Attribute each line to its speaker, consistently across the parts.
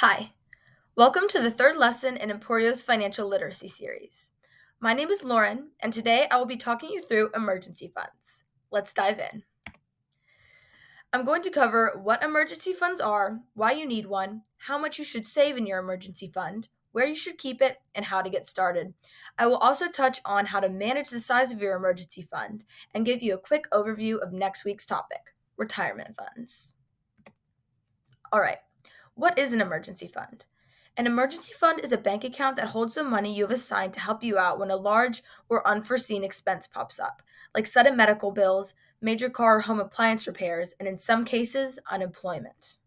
Speaker 1: Hi, welcome to the third lesson in Emporio's financial literacy series. My name is Lauren, and today I will be talking you through emergency funds. Let's dive in. I'm going to cover what emergency funds are, why you need one, how much you should save in your emergency fund, where you should keep it, and how to get started. I will also touch on how to manage the size of your emergency fund and give you a quick overview of next week's topic, retirement funds. All right. What is an emergency fund? An emergency fund is a bank account that holds the money you have assigned to help you out when a large or unforeseen expense pops up, like sudden medical bills, major car or home appliance repairs, and in some cases, unemployment.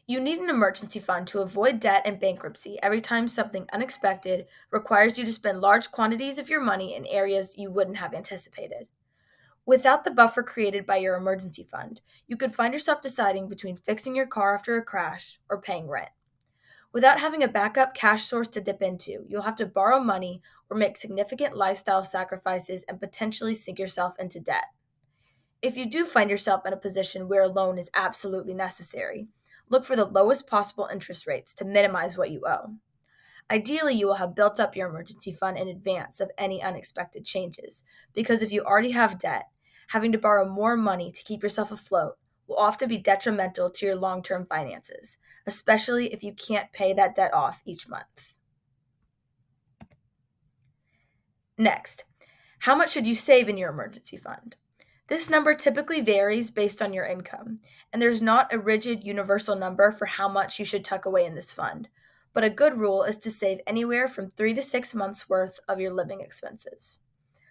Speaker 1: You need an emergency fund to avoid debt and bankruptcy every time something unexpected requires you to spend large quantities of your money in areas you wouldn't have anticipated. Without the buffer created by your emergency fund, you could find yourself deciding between fixing your car after a crash or paying rent. Without having a backup cash source to dip into, you'll have to borrow money or make significant lifestyle sacrifices and potentially sink yourself into debt. If you do find yourself in a position where a loan is absolutely necessary, look for the lowest possible interest rates to minimize what you owe. Ideally, you will have built up your emergency fund in advance of any unexpected changes, because if you already have debt, having to borrow more money to keep yourself afloat will often be detrimental to your long term finances, especially if you can't pay that debt off each month. Next, how much should you save in your emergency fund? This number typically varies based on your income, and there's not a rigid universal number for how much you should tuck away in this fund. But a good rule is to save anywhere from 3 to 6 months worth of your living expenses.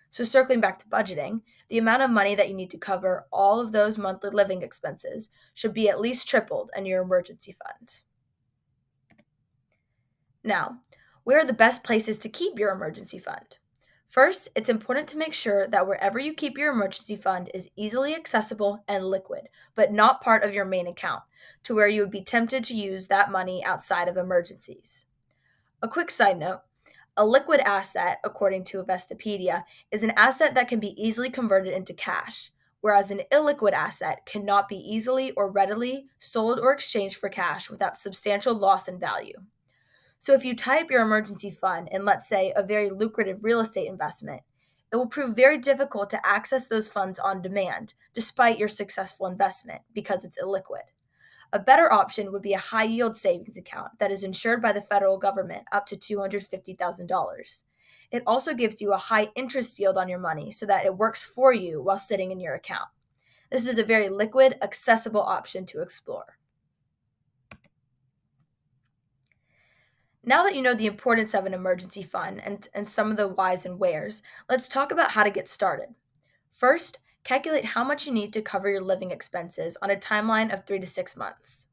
Speaker 1: So, circling back to budgeting, the amount of money that you need to cover all of those monthly living expenses should be at least tripled in your emergency fund. Now, where are the best places to keep your emergency fund? First, it's important to make sure that wherever you keep your emergency fund is easily accessible and liquid, but not part of your main account, to where you would be tempted to use that money outside of emergencies. A quick side note, a liquid asset, according to Investopedia, is an asset that can be easily converted into cash, whereas an illiquid asset cannot be easily or readily sold or exchanged for cash without substantial loss in value. So if you tie up your emergency fund in, let's say, a very lucrative real estate investment, it will prove very difficult to access those funds on demand, despite your successful investment, because it's illiquid. A better option would be a high yield savings account that is insured by the federal government up to $250,000. It also gives you a high interest yield on your money so that it works for you while sitting in your account. This is a very liquid, accessible option to explore. Now that you know the importance of an emergency fund and some of the whys and wheres, let's talk about how to get started. First, calculate how much you need to cover your living expenses on a timeline of 3 to 6 months.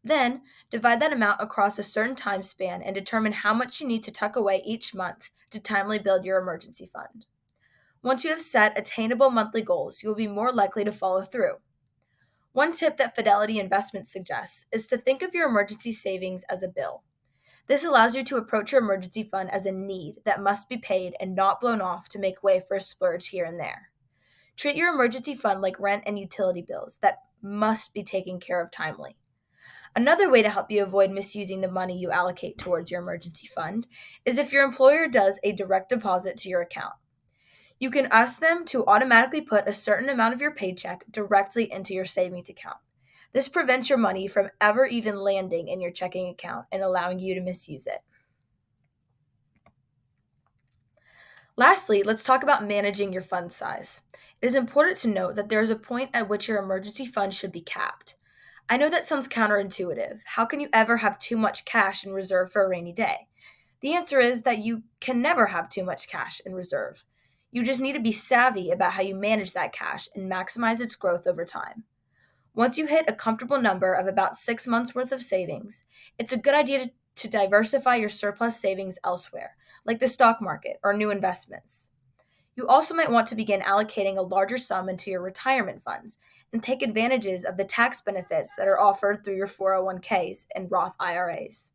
Speaker 1: Then, divide that amount across a certain time span and determine how much you need to tuck away each month to timely build your emergency fund. Once you have set attainable monthly goals, you will be more likely to follow through. One tip that Fidelity Investments suggests is to think of your emergency savings as a bill. This allows you to approach your emergency fund as a need that must be paid and not blown off to make way for a splurge here and there. Treat your emergency fund like rent and utility bills that must be taken care of timely. Another way to help you avoid misusing the money you allocate towards your emergency fund is if your employer does a direct deposit to your account. You can ask them to automatically put a certain amount of your paycheck directly into your savings account. This prevents your money from ever even landing in your checking account and allowing you to misuse it. Lastly, let's talk about managing your fund size. It is important to note that there is a point at which your emergency fund should be capped. I know that sounds counterintuitive. How can you ever have too much cash in reserve for a rainy day? The answer is that you can never have too much cash in reserve. You just need to be savvy about how you manage that cash and maximize its growth over time. Once you hit a comfortable number of about 6 months worth of savings, it's a good idea to diversify your surplus savings elsewhere, like the stock market or new investments. You also might want to begin allocating a larger sum into your retirement funds and take advantages of the tax benefits that are offered through your 401ks and Roth IRAs.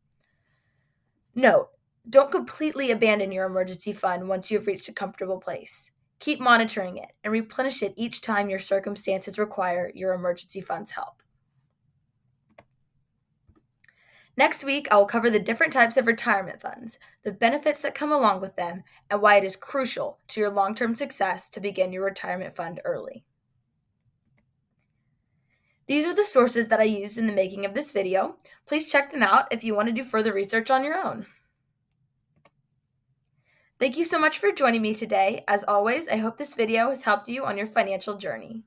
Speaker 1: Note, don't completely abandon your emergency fund once you've reached a comfortable place. Keep monitoring it and replenish it each time your circumstances require your emergency fund's help. Next week, I will cover the different types of retirement funds, the benefits that come along with them, and why it is crucial to your long term success to begin your retirement fund early. These are the sources that I used in the making of this video. Please check them out if you want to do further research on your own. Thank you so much for joining me today. As always, I hope this video has helped you on your financial journey.